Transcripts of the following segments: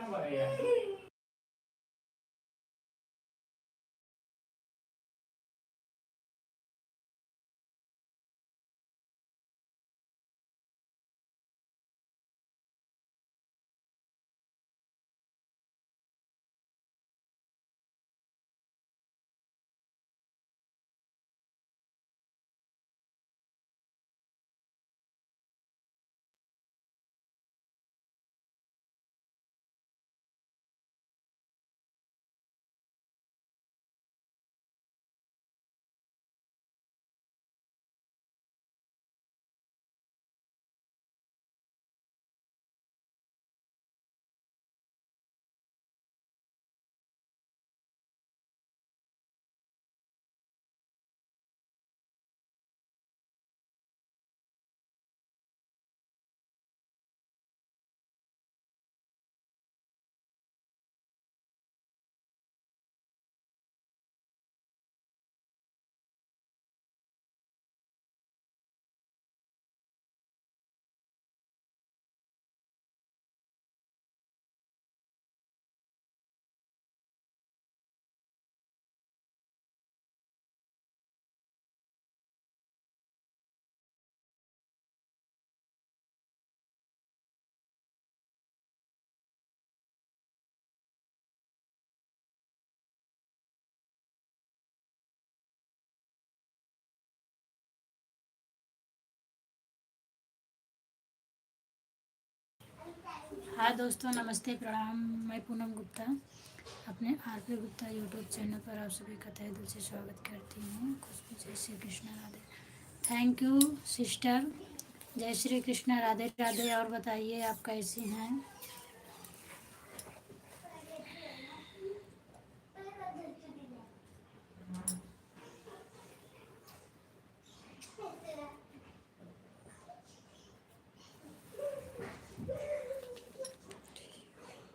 हाँ दोस्तों, नमस्ते, प्रणाम। मैं पूनम गुप्ता अपने आरपी गुप्ता यूट्यूब चैनल पर आप सभी का तहे दिल से स्वागत करती हूँ। खुशबू जय Shri Krishna Radhe. Thank you sister. जय श्री कृष्ण राधे राधे। और बताइए आप कैसी हैं?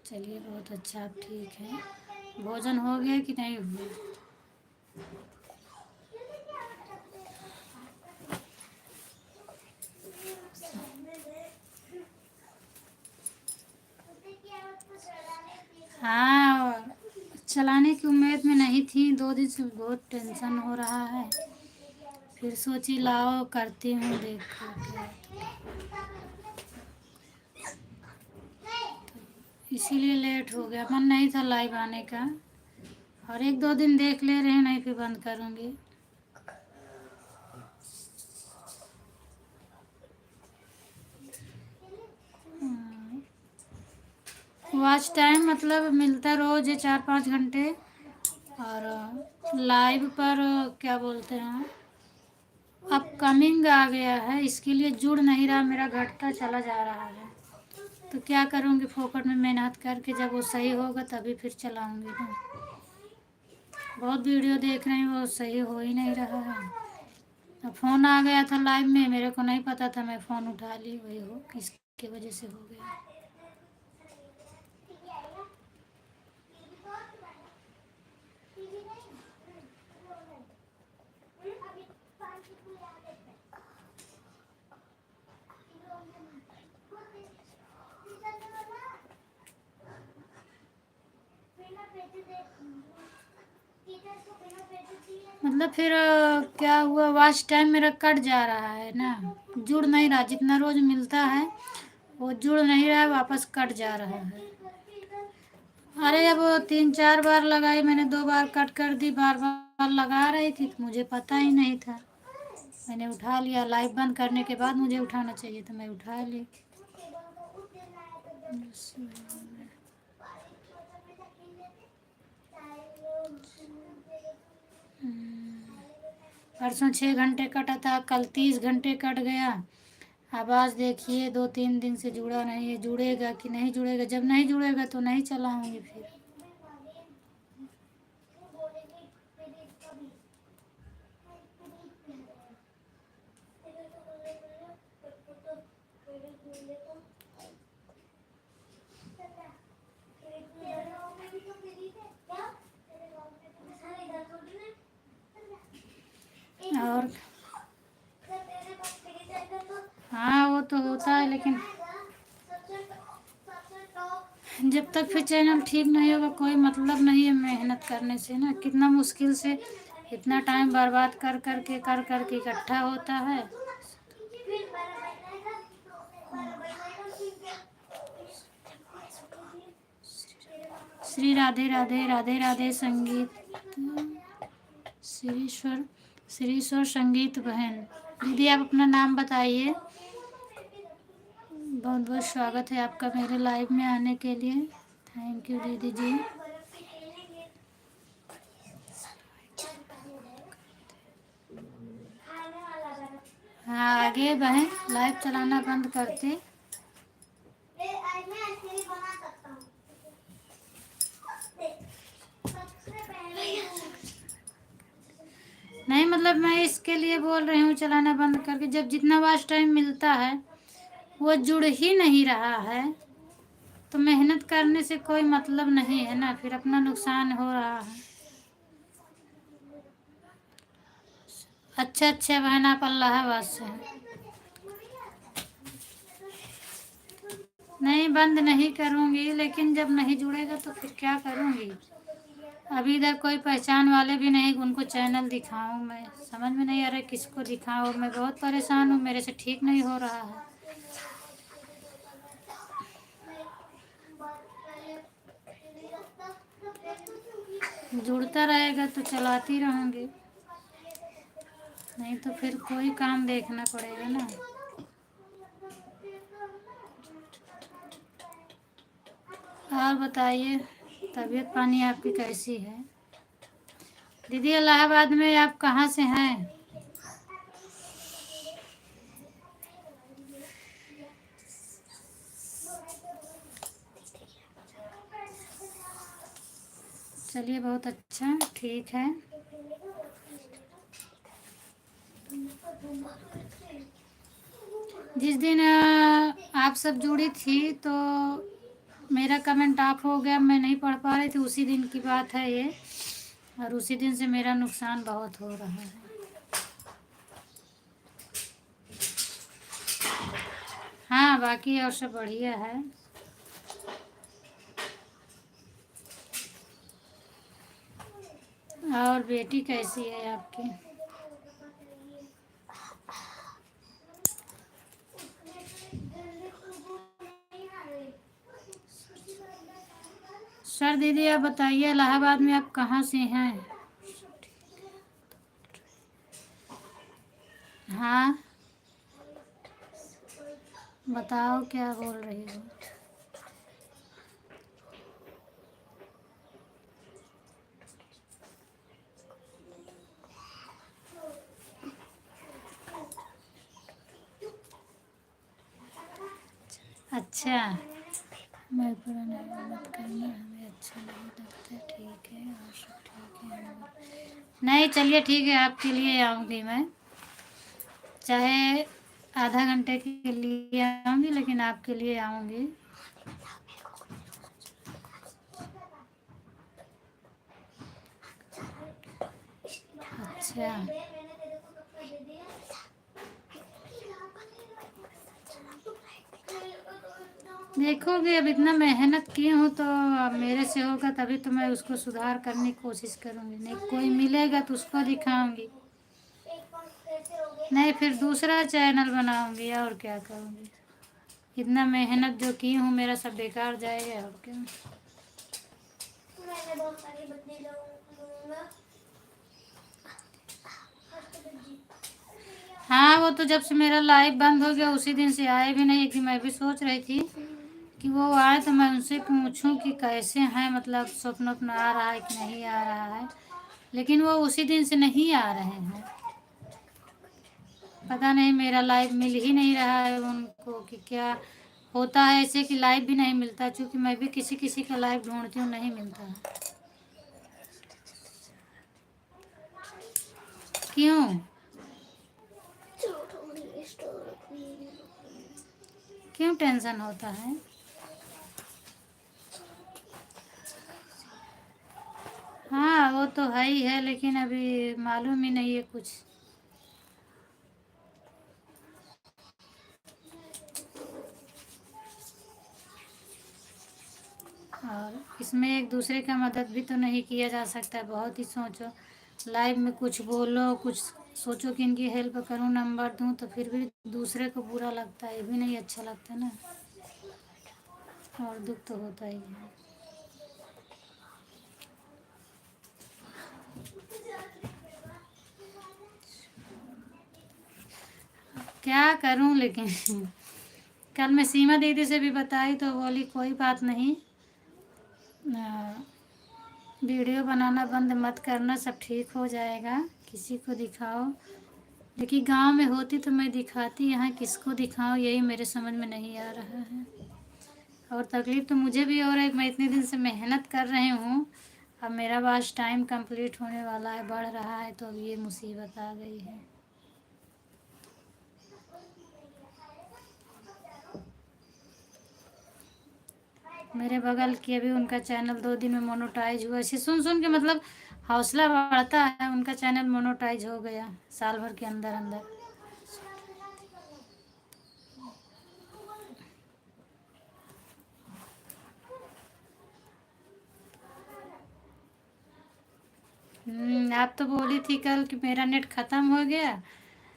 चलिए, बहुत अच्छा, आप ठीक हैं। भोजन हो गया कि नहीं हुआ? हाँ, चलाने की उम्मीद में नहीं थी। 2 दिन से बहुत टेंशन हो रहा है। फिर सोची लाओ करती हूँ, देखो क्या। इसीलिए लेट हो गया। मन नहीं था लाइव आने का। और 1-2 दिन देख ले रहे हैं, नहीं फिर बंद करूँगी। वॉच टाइम मतलब मिलता रोज़ है 4-5 घंटे। और लाइव पर क्या बोलते हैं, अपकमिंग आ गया है, इसके लिए जुड़ नहीं रहा, मेरा घटता चला जा रहा है। तो क्या करूँगी, फोकट में मेहनत करके जब वो सही होगा तभी फिर चलाऊँगी ना। बहुत वीडियो देख रही हूँ, वो सही हो ही नहीं रहा है। अब फ़ोन आ गया था लाइव में, मेरे को नहीं पता था, मैं फ़ोन उठा ली, वही हो किसकी वजह से हो गया। मतलब फिर क्या हुआ, वॉच टाइम मेरा कट जा रहा है ना, जुड़ नहीं रहा। जितना रोज मिलता है वो जुड़ नहीं रहा है, वापस कट जा रहा है। अरे जब वो 3-4 बार लगाई मैंने, 2 बार कट कर दी, बार बार लगा रही थी तो मुझे पता ही नहीं था। मैंने उठा लिया, लाइव बंद करने के बाद मुझे उठाना चाहिए था, मैं उठा ली। परसों 6 घंटे कटा था, कल 30 घंटे कट गया। अब आज देखिए 2-3 दिन से जुड़ा नहीं है। जुड़ेगा कि नहीं जुड़ेगा? जब नहीं जुड़ेगा तो नहीं चलाऊंगी फिर। और हाँ, वो तो होता है, लेकिन जब तक फिर चैनल ठीक नहीं होगा कोई मतलब नहीं है मेहनत करने से ना। कितना मुश्किल से इतना टाइम बर्बाद कर कर के इकट्ठा होता है। श्री राधे राधे राधे राधे संगीत श्रीश्वर श्रीश्वर संगीत बहन। दीदी आप अपना नाम बताइए। बहुत बहुत स्वागत है आपका मेरे लाइव में आने के लिए। थैंक यू दीदी जी। हाँ आगे बहन लाइव चलाना बंद करते। नहीं मतलब मैं इसके लिए बोल रही हूँ चलाना बंद करके। जब जितना वॉच टाइम मिलता है वो जुड़ ही नहीं रहा है तो मेहनत करने से कोई मतलब नहीं है ना। फिर अपना नुकसान हो रहा है। अच्छा बहन आप अल्लाहाबाद से हैं। नहीं बंद नहीं करूँगी लेकिन जब नहीं जुड़ेगा तो फिर क्या करूँगी। अभी इधर कोई पहचान वाले भी नहीं उनको चैनल दिखाऊं। मैं समझ में नहीं आ रहा किसको दिखाऊं। मैं बहुत परेशान हूँ मेरे से ठीक नहीं हो रहा है। जुड़ता रहेगा तो चलाती रहूँगी नहीं तो फिर कोई काम देखना पड़ेगा ना। और बताइए तबीयत पानी आपकी कैसी है दीदी। इलाहाबाद में आप कहाँ से हैं। चलिए बहुत अच्छा ठीक है। जिस दिन आप सब जुड़ी थी तो मेरा कमेंट ऑफ हो गया। मैं नहीं पढ़ पा रही थी। उसी दिन की बात है ये। और उसी दिन से मेरा नुकसान बहुत हो रहा है। हाँ बाकी और सब बढ़िया है। और बेटी कैसी है आपकी। सर दीदी आप बताइए इलाहाबाद में आप कहाँ से हैं। हाँ बताओ क्या बोल रही हो। अच्छा मैं पूरा नहीं मत करना हमें अच्छा नहीं लगता। ठीक है और सब ठीक है। नहीं चलिए ठीक है आपके लिए आऊँगी मैं। चाहे आधा घंटे के लिए आऊँगी लेकिन आपके लिए आऊँगी। अच्छा देखोगे अब इतना मेहनत की हूँ तो अब मेरे से होगा तभी तो मैं उसको सुधार करने की कोशिश करूँगी। नहीं कोई मिलेगा तो उसको दिखाऊँगी। नहीं फिर दूसरा चैनल बनाऊँगी और क्या करूँगी। इतना मेहनत जो की हूँ मेरा सब बेकार जाएगा और क्या। हाँ वो तो जब से मेरा लाइव बंद हो गया उसी दिन से आए भी नहीं। कि मैं भी सोच रही थी कि वो आए तो मैं उनसे पूछूं कि कैसे हैं मतलब स्वप्न अपना आ रहा है कि नहीं आ रहा है। लेकिन वो उसी दिन से नहीं आ रहे हैं। पता नहीं मेरा लाइव मिल ही नहीं रहा है उनको कि क्या होता है ऐसे कि लाइव भी नहीं मिलता। क्योंकि मैं भी किसी किसी का लाइव ढूंढती हूँ नहीं मिलता है। क्यों क्यों टेंशन होता है। हाँ वो तो है ही है लेकिन अभी मालूम ही नहीं है कुछ। और इसमें एक दूसरे का मदद भी तो नहीं किया जा सकता है। बहुत ही सोचो, लाइव में कुछ बोलो, कुछ सोचो कि इनकी हेल्प करूं, नंबर दूं, तो फिर भी दूसरे को बुरा लगता है, ये भी नहीं अच्छा लगता ना, और दुख तो होता ही है। क्या करूं लेकिन कल मैं सीमा दीदी से भी बताई तो बोली कोई बात नहीं, वीडियो बनाना बंद मत करना, सब ठीक हो जाएगा, किसी को दिखाओ। लेकिन गांव में होती तो मैं दिखाती, यहाँ किसको दिखाऊं, यही मेरे समझ में नहीं आ रहा है। और तकलीफ़ तो मुझे भी हो रहा है, मैं इतने दिन से मेहनत कर रही हूँ, अब मेरा बस टाइम कंप्लीट होने वाला है, बढ़ रहा है, तो अब ये मुसीबत आ गई है। मेरे बगल की अभी उनका चैनल 2 दिन में मोनेटाइज हुआ, इसे सुन सुन के मतलब हौसला बढ़ता है, उनका चैनल मोनेटाइज हो गया साल भर के अंदर अंदर। आप तो बोली थी कल कि मेरा नेट ख़त्म हो गया,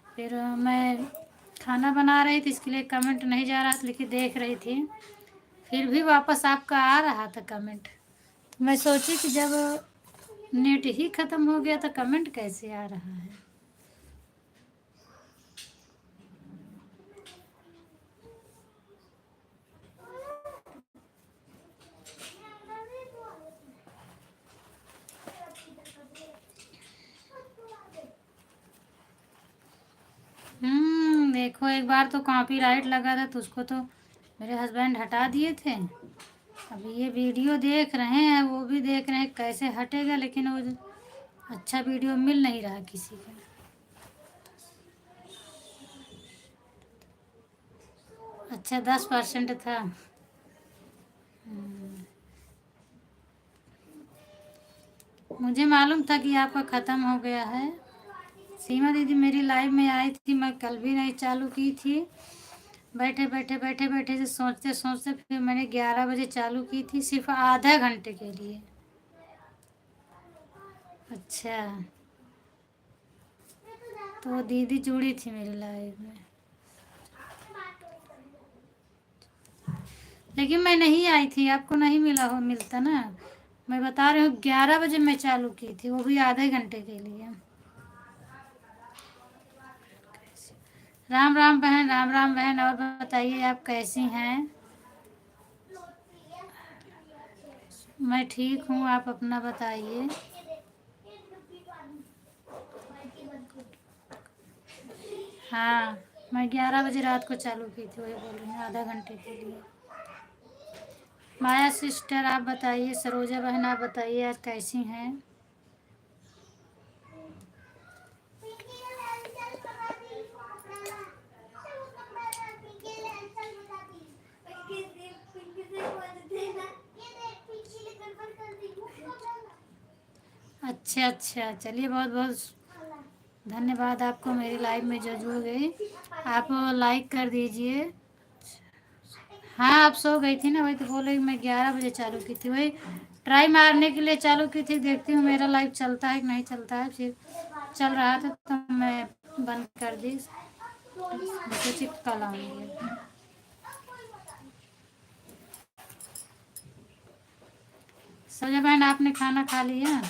फिर मैं खाना बना रही थी, इसके लिए कमेंट नहीं जा रहा था, लेकिन देख रही थी, फिर भी वापस आपका आ रहा था कमेंट। मैं सोची कि जब नेट ही ख़त्म हो गया तो कमेंट कैसे आ रहा है। देखो एक बार तो कॉपीराइट लगा था, तो उसको तो मेरे हस्बैंड हटा दिए थे। अभी ये वीडियो देख रहे हैं, वो भी देख रहे हैं कैसे हटेगा, लेकिन वो अच्छा वीडियो मिल नहीं रहा किसी का। अच्छा 10% था। मुझे मालूम था कि आपका ख़त्म हो गया है। सीमा दीदी मेरी लाइव में आई थी, मैं कल भी नहीं चालू की थी, बैठे बैठे से सोचते सोचते फिर मैंने 11 बजे चालू की थी, सिर्फ आधा घंटे के लिए। अच्छा, तो दीदी जुड़ी थी मेरी लाइव में, लेकिन मैं नहीं आई थी, आपको नहीं मिला हो, मिलता ना। मैं बता रही हूँ 11 बजे मैं चालू की थी, वो भी आधे घंटे के लिए। राम राम बहन, राम राम बहन, और बताइए आप कैसी हैं। मैं ठीक हूँ, आप अपना बताइए। हाँ, मैं 11 बजे रात को चालू की थी, वही बोल रही हूँ, आधा घंटे के लिए। माया सिस्टर आप बताइए, सरोजा बहन आप बताइए, आज कैसी हैं। अच्छा अच्छा, चलिए बहुत बहुत धन्यवाद आपको मेरी लाइव में जो जुड़ गई। आप लाइक कर दीजिए। हाँ, आप सो गई थी ना, वही तो बोले मैं 11 बजे चालू की थी, वही ट्राई मारने के लिए चालू की थी, देखती हूँ मेरा लाइव चलता है कि नहीं चलता है, फिर चल रहा था तो मैं बंद कर दी, मैं सोची कल आऊँगी। सजा बहन आपने खाना खा लिया।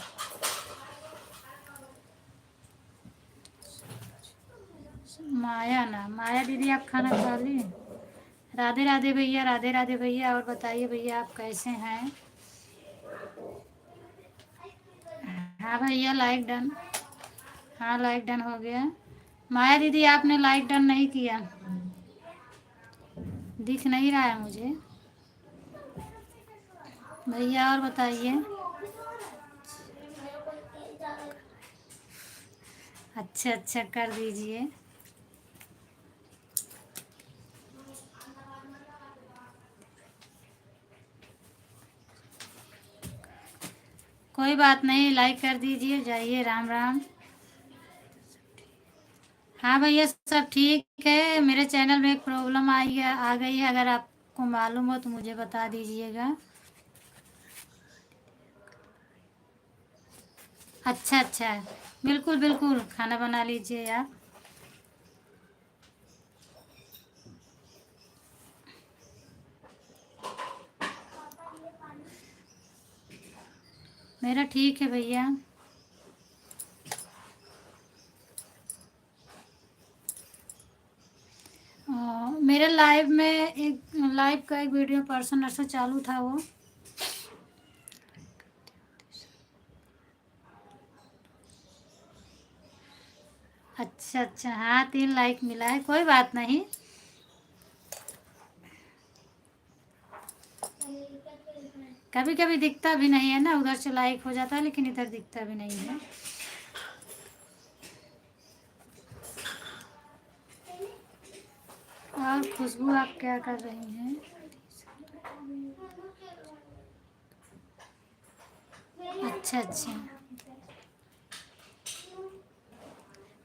माया ना, माया दीदी आप खाना खा ली। राधे राधे भैया, राधे राधे भैया, और बताइए भैया आप कैसे हैं। हाँ भैया लाइक डन। हाँ लाइक डन हो गया। माया दीदी आपने लाइक डन नहीं किया, दिख नहीं रहा है मुझे। भैया और बताइए। अच्छा अच्छा, कर दीजिए। कोई बात नहीं, लाइक कर दीजिए, जाइए, राम राम। हाँ भैया सब ठीक है, मेरे चैनल में एक प्रॉब्लम आई है, आ गई है, अगर आपको मालूम हो तो मुझे बता दीजिएगा। अच्छा अच्छा, बिल्कुल बिल्कुल, खाना बना लीजिए आप। मेरा ठीक है भैया। मेरे लाइव में एक लाइव का एक वीडियो पर्सन नरसा चालू था वो। अच्छा अच्छा, हाँ 3 लाइक मिला है, कोई बात नहीं। कभी कभी दिखता भी नहीं है ना, उधर से लाइक हो जाता है लेकिन इधर दिखता भी नहीं है। और खुशबू आप क्या कर रही हैं? अच्छा अच्छा,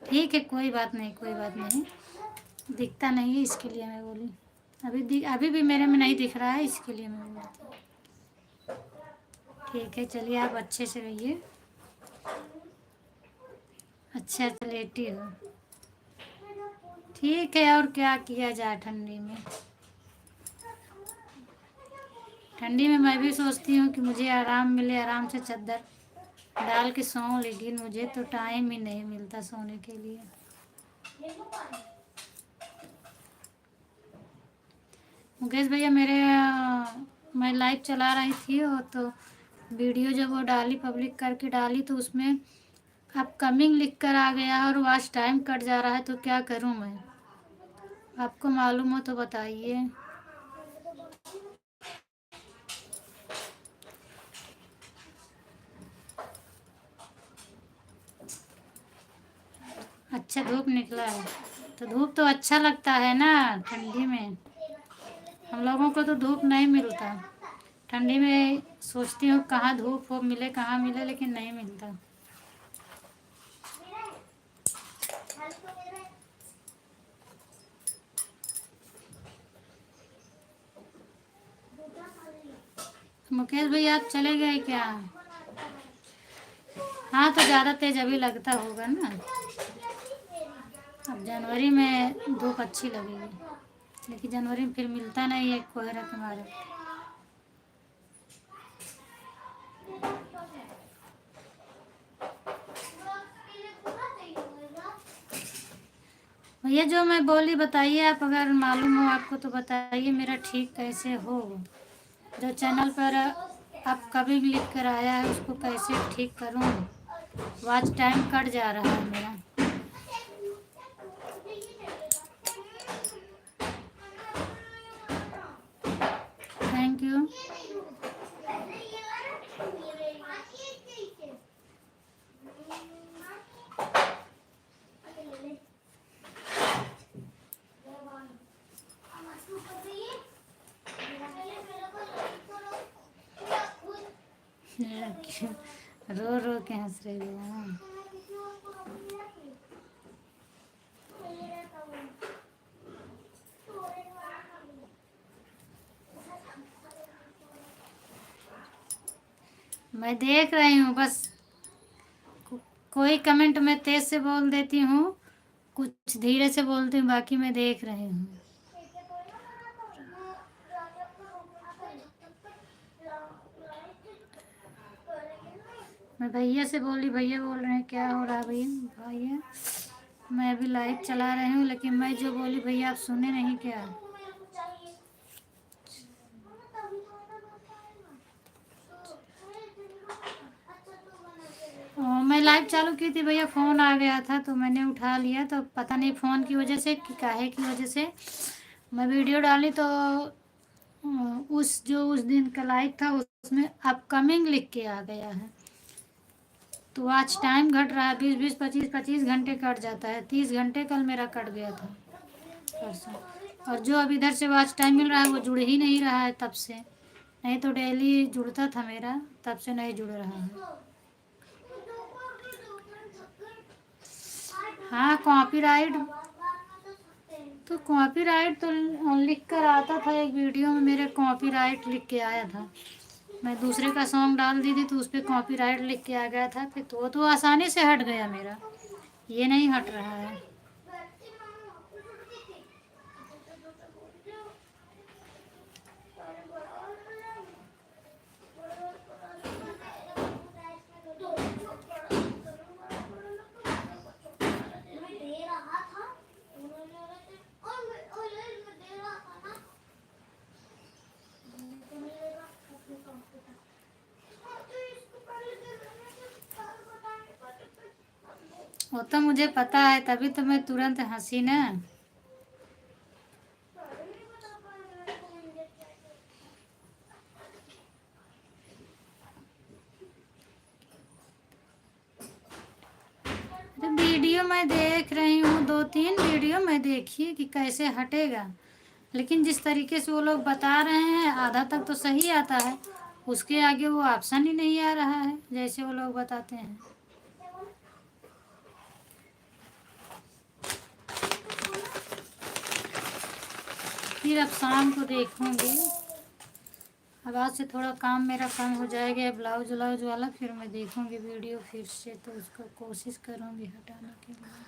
ठीक है, कोई बात नहीं कोई बात नहीं। दिखता नहीं है इसके लिए मैं बोली। अभी भी मेरे में नहीं दिख रहा है, इसके लिए मैं बोली। ठीक है, चलिए आप अच्छे से रहिए। अच्छा, लेटी हो? ठीक है, और क्या किया जाए ठंडी में। ठंडी में मैं भी सोचती हूँ कि मुझे आराम मिले, आराम से चादर डाल के सोऊं, लेकिन मुझे तो टाइम ही नहीं मिलता सोने के लिए। मुकेश भैया मैं लाइव चला रही थी और तो वीडियो जब वो डाली, पब्लिक करके डाली, तो उसमें अपकमिंग लिख कर आ गया और वॉच टाइम कट जा रहा है, तो क्या करूं मैं? आपको मालूम हो तो बताइए। अच्छा, धूप निकला है तो धूप तो अच्छा लगता है ना ठंडी में। हम लोगों को तो धूप नहीं मिलता ठंडी में। सोचती हूँ कहाँ धूप हो मिले, कहाँ मिले, लेकिन नहीं मिलता। मुकेश भैया आप चले गए क्या? हाँ, तो ज़्यादा तेज अभी लगता होगा ना। अब जनवरी में धूप अच्छी लगेगी, लेकिन जनवरी में फिर मिलता नहीं है कोहरा के मारे। भैया जो मैं बोली बताइए, आप अगर मालूम हो आपको तो बताइए, मेरा ठीक कैसे हो। जो चैनल पर आप कभी भी लिख कर आया है उसको कैसे ठीक करूँ? वॉच टाइम कट जा रहा है मेरा। Thank you. रो रो के हंस रही है। मैं देख रही हूँ बस। कोई कमेंट मैं तेज से बोल देती हूँ, कुछ धीरे से बोलती हूँ, बाकी मैं देख रही हूँ। मैं भैया से बोली, भैया बोल रहे हैं क्या हो रहा है भैया भैया। मैं अभी लाइव चला रही हूँ, लेकिन मैं जो बोली भैया आप सुने नहीं क्या? मैं लाइव चालू की थी भैया, फ़ोन आ गया था तो मैंने उठा लिया, तो पता नहीं फ़ोन की वजह से कि काहे की वजह से मैं वीडियो डाली तो उस दिन का लाइव था उसमें अपकमिंग लिख के आ गया है। तो वॉच टाइम घट रहा है, 20 20 25 घंटे कट जाता है। 30 घंटे कल मेरा कट गया था परसों। और जो अब इधर से वॉच टाइम मिल रहा है वो जुड़ ही नहीं रहा है तब से। नहीं तो डेली जुड़ता था मेरा, तब से नहीं जुड़ रहा है। हाँ, कॉपीराइट तो लिख कर आता था, एक वीडियो में मेरे कॉपीराइट लिख के आया था। मैं दूसरे का सॉन्ग डाल दी थी तो उस पर कॉपीराइट लिख के आ गया था, फिर तो वो तो आसानी से हट गया मेरा, ये नहीं हट रहा है। वो तो मुझे पता है, तभी तो मैं तुरंत हंसी ना। अरे वीडियो मैं देख रही हूँ, 2-3 वीडियो मैं देखी कि कैसे हटेगा, लेकिन जिस तरीके से वो लोग बता रहे हैं आधा तक तो सही आता है, उसके आगे वो ऑप्शन ही नहीं आ रहा है जैसे वो लोग बताते हैं। फिर अब शाम को देखूंगी। अब आज से थोड़ा काम मेरा कम हो जाएगा ब्लाउज व्लाउज वाला, फिर मैं देखूंगी वीडियो फिर से, तो उसको कोशिश करूंगी हटाने के लिए।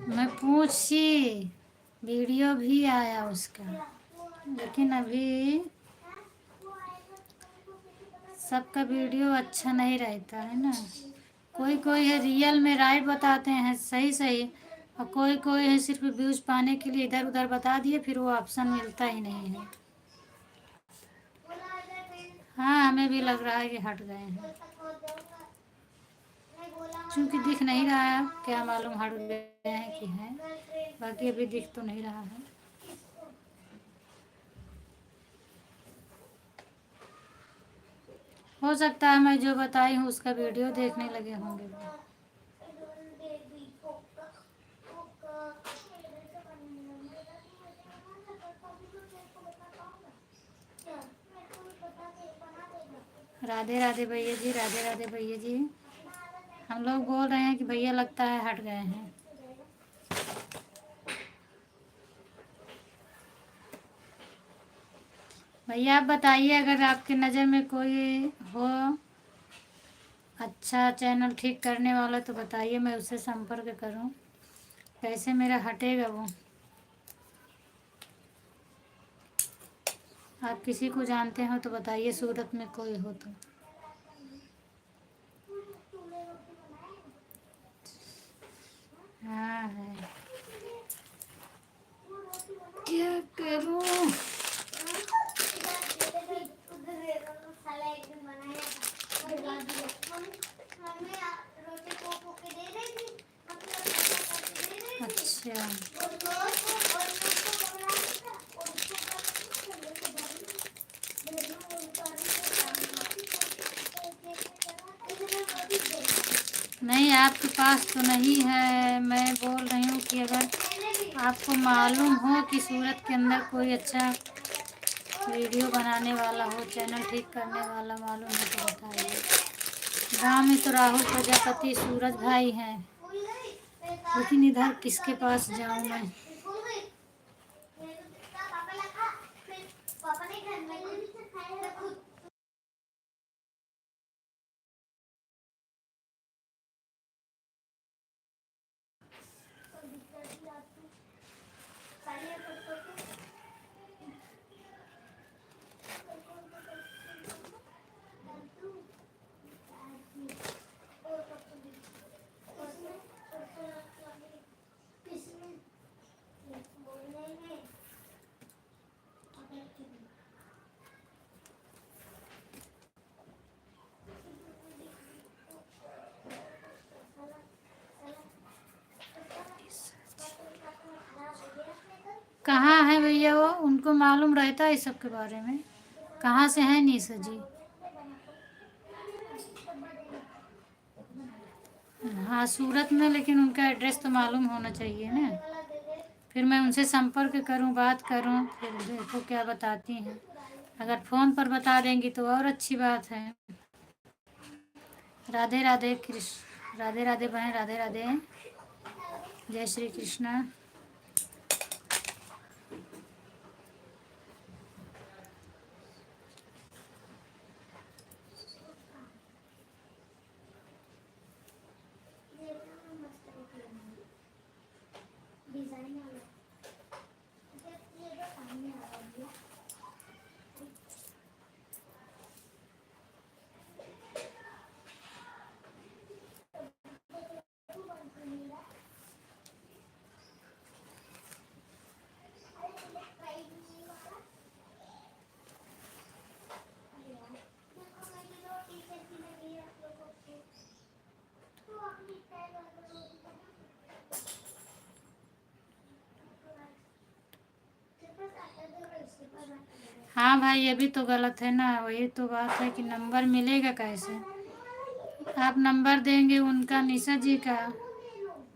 मैं पूछी, वीडियो भी आया उसका, लेकिन अभी सबका वीडियो अच्छा नहीं रहता है ना। कोई कोई है रियल में राइट बताते हैं सही सही, और कोई कोई है सिर्फ व्यूज पाने के लिए इधर उधर बता दिए, फिर वो ऑप्शन मिलता ही नहीं है। हाँ, हमें भी लग रहा है कि हट गए हैं, क्योंकि दिख नहीं रहा है, क्या मालूम हट गए हैं कि हैं, बाकी अभी दिख तो नहीं रहा है। हो सकता है मैं जो बताई हूँ उसका वीडियो देखने लगे होंगे वो। राधे राधे भैया जी, राधे राधे भैया जी। हम लोग बोल रहे हैं कि भैया लगता है हट गए हैं। भैया आप बताइए, अगर आपकी नज़र में कोई हो अच्छा चैनल ठीक करने वाला तो बताइए, मैं उससे संपर्क करूं, कैसे मेरा हटेगा वो। आप किसी को जानते हो तो बताइए, सूरत में कोई हो तो। हाँ है, क्या करूं। अच्छा, नहीं आपके पास तो नहीं है, मैं बोल रही हूँ कि अगर आपको मालूम हो कि सूरत के अंदर कोई अच्छा वीडियो बनाने वाला हो, चैनल ठीक करने वाला मालूम है तो बताइए। गांव में तो राहुल प्रजापति सूरज भाई हैं, लेकिन इधर किसके पास जाऊं मैं। कहाँ है भैया वो, उनको मालूम रहता है इस सब के बारे में। कहाँ से हैं निशा जी? हाँ सूरत में, लेकिन उनका एड्रेस तो मालूम होना चाहिए ना। फिर मैं उनसे संपर्क करूं, बात करूं, फिर देखो क्या बताती हैं। अगर फ़ोन पर बता देंगी तो और अच्छी बात है। राधे राधे कृष्ण, राधे राधे बहन, राधे राधे, जय श्री कृष्णा। हाँ भाई, ये भी तो गलत है ना, वही तो बात है कि नंबर मिलेगा कैसे। आप नंबर देंगे उनका, निशा जी का,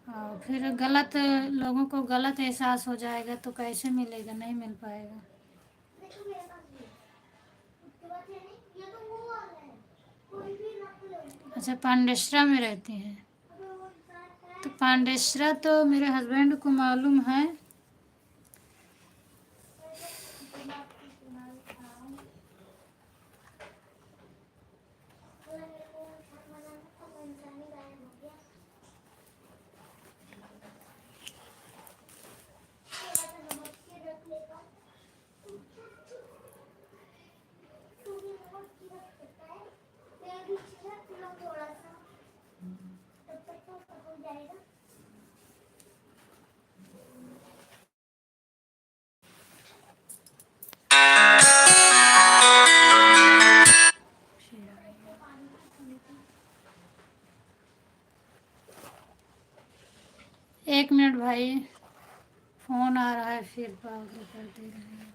और फिर गलत लोगों को गलत एहसास हो जाएगा तो कैसे मिलेगा, नहीं मिल पाएगा। अच्छा, पांडेसरा में रहती हैं? तो पांडेसरा तो मेरे हस्बैंड को मालूम है। एक मिनट भाई, फ़ोन आ रहा है, फिर बात करते रहेंगे।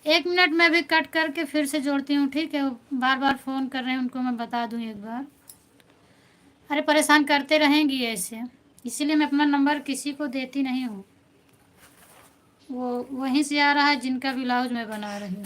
एक मिनट में भी कट करके फिर से जोड़ती हूँ, ठीक है? वो बार बार फ़ोन कर रहे हैं, उनको मैं बता दूँ एक बार। अरे परेशान करते रहेंगी ऐसे, इसीलिए मैं अपना नंबर किसी को देती नहीं हूँ। वो वहीं से आ रहा है जिनका ब्लाउज मैं बना रही हूँ।